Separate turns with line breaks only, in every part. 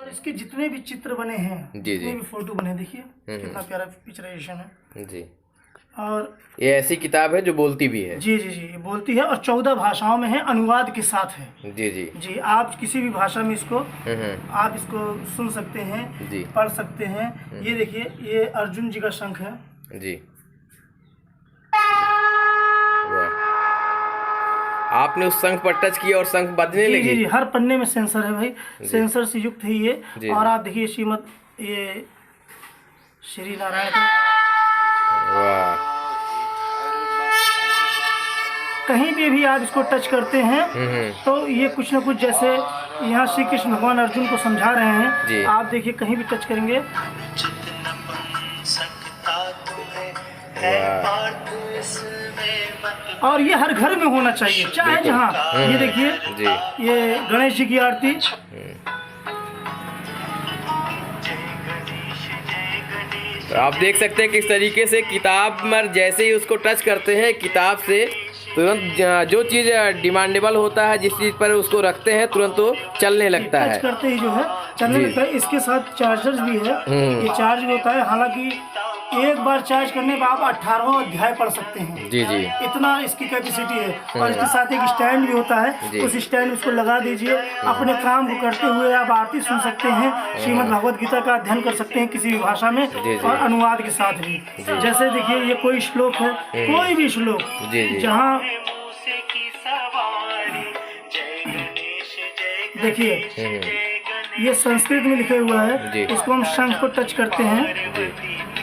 इसके जितने भी चित्र बने हैं, जितने भी फोटो बने, देखिए कितना प्यारा पिक्चराइजेशन है
जी।
और
ये ऐसी किताब है जो बोलती भी है।
जी जी जी, ये बोलती है और 14 भाषाओं में है, अनुवाद के साथ है।
जी जी
जी, आप किसी भी भाषा में इसको आप इसको सुन सकते हैं
जी,
पढ़ सकते हैं। ये देखिए, ये अर्जुन जी का शंख है
जी। वाह, आपने उस शंख पर टच किया और शंख बजने
जी
लगी।
जी जी, हर पन्ने में सेंसर है भाई, सेंसर से युक्त है ये।
जी,
और
जी।
आप देखिए श्रीमद ये श्री नारायण का,
वाह,
कहीं भी आप इसको टच करते हैं तो ये कुछ ना कुछ, जैसे यहाँ श्री कृष्ण भगवान अर्जुन को समझा रहे
जी।
हैं, आप देखिए कहीं भी टच करेंगे। और ये हर घर में होना चाहिए, चाहे जहाँ। ये देखिए
जी।
ये गणेश जी की आरती,
तो आप देख सकते हैं किस तरीके से किताब में जैसे ही उसको टच करते हैं, किताब से तुरंत जो चीज़ डिमांडेबल होता है, जिस चीज़ पर उसको रखते हैं, तुरंत वो चलने लगता
टच
है।
करते ही जो है चलने लगता है। इसके साथ चार्जर्स भी है, ये चार्ज भी होता है। हालांकि एक बार चार्ज करने पर आप 18वां अध्याय पढ़ सकते हैं।
जी जी,
इतना इसकी कैपेसिटी है। और इसके साथ एक स्टैंड भी होता है, उस स्टैंड उसको लगा दीजिए, अपने काम को करते हुए आप आरती सुन सकते हैं, श्रीमद् भगवद गीता का अध्ययन कर सकते हैं किसी भी भाषा में, और अनुवाद के साथ भी। जैसे देखिए ये कोई श्लोक है, कोई भी श्लोक, जहाँ देखिए ये संस्कृत में लिखे हुआ है, इसको हम शंख को टच करते हैं।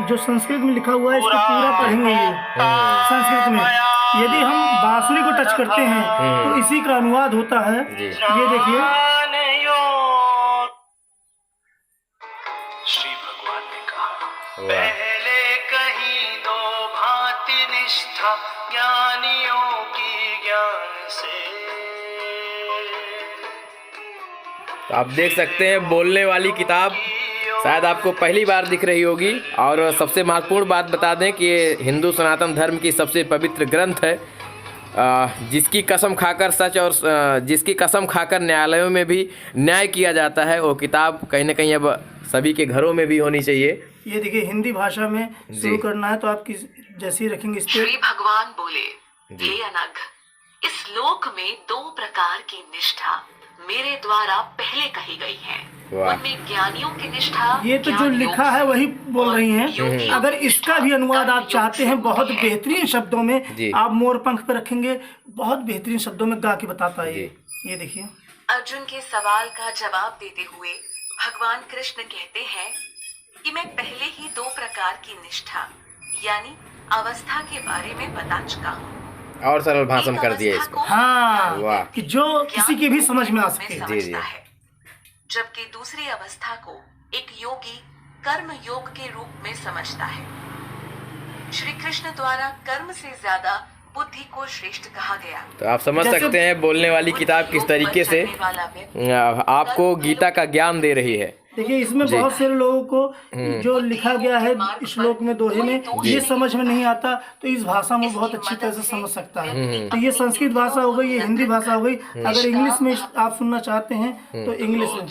जो संस्कृत में लिखा हुआ है इसको पूरा पढ़ेंगे ये संस्कृत में। यदि हम बांसुरी को टच करते हैं तो इसी का अनुवाद होता है। ये देखिए,
श्री भगवान ने कहा, पहले कहीं दो भांति निष्ठा ज्ञानियों की ज्ञान से।
तो आप देख सकते हैं बोलने वाली किताब शायद आपको पहली बार दिख रही होगी। और सबसे महत्वपूर्ण बात बता दें कि ये हिंदू सनातन धर्म की सबसे पवित्र ग्रंथ है, जिसकी कसम खाकर सच और जिसकी कसम खाकर न्यायालयों में भी न्याय किया जाता है। वो किताब कहीं ना कहीं अब सभी के घरों में भी होनी चाहिए।
ये देखिए हिंदी भाषा में शुरू करना है तो आप किस जैसे ही रखेंगे इस पे।
श्री भगवान बोले, हे अनघ, इस लोक में दो प्रकार की निष्ठा मेरे द्वारा पहले कही गई है। उनमें ज्ञानियों की निष्ठा,
ये तो जो लिखा है वही बोल रही हैं। अगर इसका भी अनुवाद आप चाहते हैं बहुत बेहतरीन शब्दों में, आप मोर पंख पे रखेंगे, बहुत बेहतरीन शब्दों में गा के बताता है ये देखिए।
अर्जुन के सवाल का जवाब देते हुए भगवान कृष्ण कहते हैं कि मैं पहले ही दो प्रकार की निष्ठा यानी अवस्था के बारे में बता चुका हूँ।
और सरल भाषा में कर दिया इसको।
हाँ,
वाह,
कि जो किसी के भी समझ में आ सके।
जी जी। जबकि दूसरी अवस्था को एक योगी कर्म योग के रूप में समझता है। श्री कृष्ण द्वारा कर्म से ज्यादा बुद्धि को श्रेष्ठ कहा गया।
तो आप समझ सकते हैं बोलने वाली किताब किस तरीके से आपको गीता का ज्ञान दे रही है।
देखिए इसमें बहुत से लोगों को जो लिखा गया है श्लोक में, दोहे में, ये समझ में नहीं आता, तो इस भाषा में बहुत अच्छी तरह से समझ सकता है। तो ये संस्कृत भाषा हो गई, ये हिंदी भाषा हो गई। अगर इंग्लिश में आप सुनना चाहते हैं तो इंग्लिश में।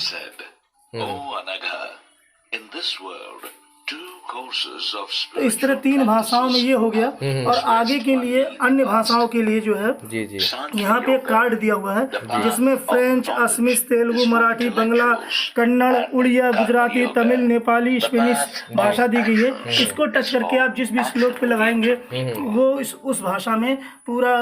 तो इस तरह 3 भाषाओं में ये हो गया। और आगे के लिए अन्य भाषाओं के लिए जो है यहाँ पे एक कार्ड दिया हुआ है, जिसमें फ्रेंच, असमिस, तेलुगु, मराठी, बंगला, कन्नड़, उड़िया, गुजराती, तमिल, नेपाली, स्पेनिश भाषा दी गई है। इसको टच करके आप जिस भी श्लोक पे लगाएंगे वो उस भाषा में पूरा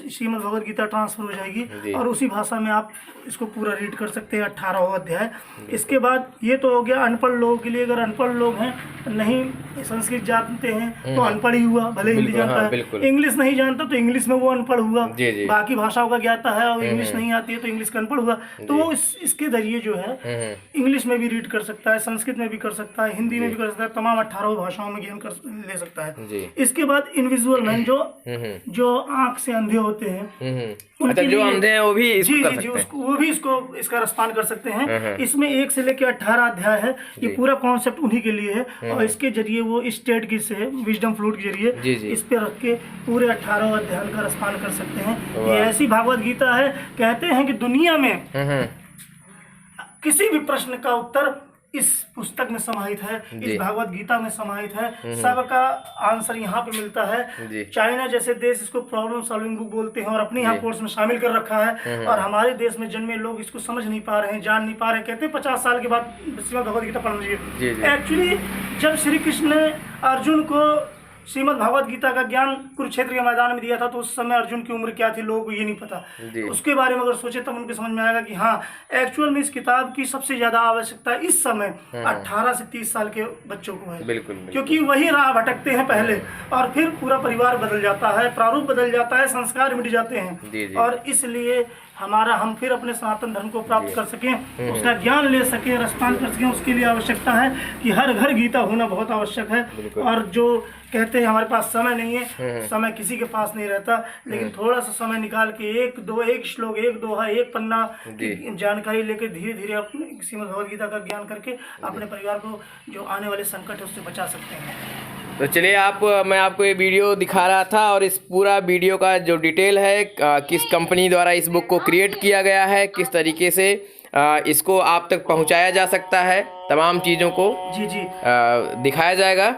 श्रीमद् भगवद गीता ट्रांसफर हो जाएगी और उसी भाषा में आप इसको पूरा रीड कर सकते हैं 18वां अध्याय। इसके बाद ये तो हो गया अनपढ़ लोगों के लिए। अगर अनपढ़ लोग हैं, नहीं संस्कृत जानते हैं तो अनपढ़ ही हुआ, भले हिंदी जानता है, इंग्लिश नहीं जानता तो इंग्लिश में वो अनपढ़ हुआ। बाकी भाषाओं का ज्ञाता है और इंग्लिश नहीं आती है तो इंग्लिश का अनपढ़ हुआ। तो वो इसके जरिए जो है इंग्लिश में भी रीड कर सकता है, संस्कृत में भी कर सकता है, हिंदी में भी कर सकता है, तमाम 18 भाषाओं में ज्ञान ले सकता है। इसके बाद इनविजुअल मैन जो आंख से अंधे होते हैं,
जो अंधे हैं वो भी
वो भी इसका रसपान कर सकते हैं। इसमें 1 से लेकर 18 अध्याय है। ये पूरा कॉन्सेप्ट उन्हीं के लिए है। और इसके उसके जरिए वो स्टेट की से विजडम फ्लूट के
जी, जी।
जरिए इस पे रख के पूरे 18 अध्याय का रसपान कर सकते हैं। ये ऐसी भागवत गीता है, कहते हैं कि दुनिया में किसी भी प्रश्न का उत्तर इस पुस्तक में समाहित है, इस भागवत गीता में समाहित है। सबका आंसर यहाँ पे मिलता है। चाइना जैसे देश इसको प्रॉब्लम सॉल्विंग बुक बोलते हैं और अपने यहाँ कोर्स में शामिल कर रखा है, और हमारे देश में जन्मे लोग इसको समझ नहीं पा रहे हैं, जान नहीं पा रहे हैं। कहते हैं 50 साल के बाद श्रीमद् भगवत गीता पढ़ना चाहिए। एक्चुअली जब श्री कृष्ण ने अर्जुन को श्रीमद् भगवत गीता का ज्ञान कुरुक्षेत्र के मैदान में दिया था, तो उस समय अर्जुन की उम्र क्या थी लोगों को ये नहीं पता। उसके बारे में अगर सोचे तब उनको समझ में आएगा कि हाँ, एक्चुअल में इस किताब की सबसे ज्यादा आवश्यकता इस समय 18 से 30 साल के बच्चों को है।
बिल्कुल।
क्योंकि वही राह भटकते हैं पहले, और फिर पूरा परिवार बदल जाता है, प्रारूप बदल जाता है, संस्कार मिट जाते हैं। और इसलिए हम फिर अपने सनातन धर्म को प्राप्त कर सकें, उसका ज्ञान ले सकें, रसपान कर सकें, उसके लिए आवश्यकता है कि हर घर गीता होना बहुत आवश्यक है। और जो कहते हैं हमारे पास समय नहीं है, समय किसी के पास नहीं रहता, लेकिन थोड़ा सा समय निकाल के एक श्लोक, एक दोहा, एक पन्ना जानकारी लेकर धीरे धीरे अपने श्रीमद् भगवत गीता का ज्ञान करके अपने परिवार को जो आने वाले संकट है उससे बचा सकते हैं।
तो चलिए मैं आपको ये वीडियो दिखा रहा था, और इस पूरा वीडियो का जो डिटेल है, किस कंपनी द्वारा इस बुक को क्रिएट किया गया है, किस तरीके से इसको आप तक पहुंचाया जा सकता है, तमाम चीज़ों को
जी
दिखाया जाएगा,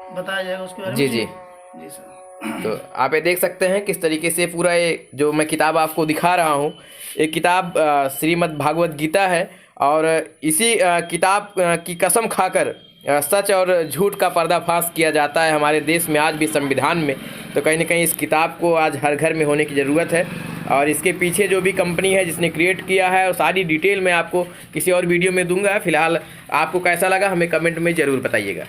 बताया जाएगा उसके बारे में।
जी सर। तो आप ये देख सकते हैं किस तरीके से पूरा ये जो मैं किताब आपको दिखा रहा हूँ, एक किताब श्रीमद् भागवत गीता है, और इसी किताब की कसम खाकर सच और झूठ का पर्दाफाश किया जाता है हमारे देश में आज भी संविधान में। तो कहीं ना कहीं इस किताब को आज हर घर में होने की ज़रूरत है, और इसके पीछे जो भी कंपनी है जिसने क्रिएट किया है, और सारी डिटेल मैं आपको किसी और वीडियो में दूंगा। फिलहाल आपको कैसा लगा हमें कमेंट में ज़रूर बताइएगा।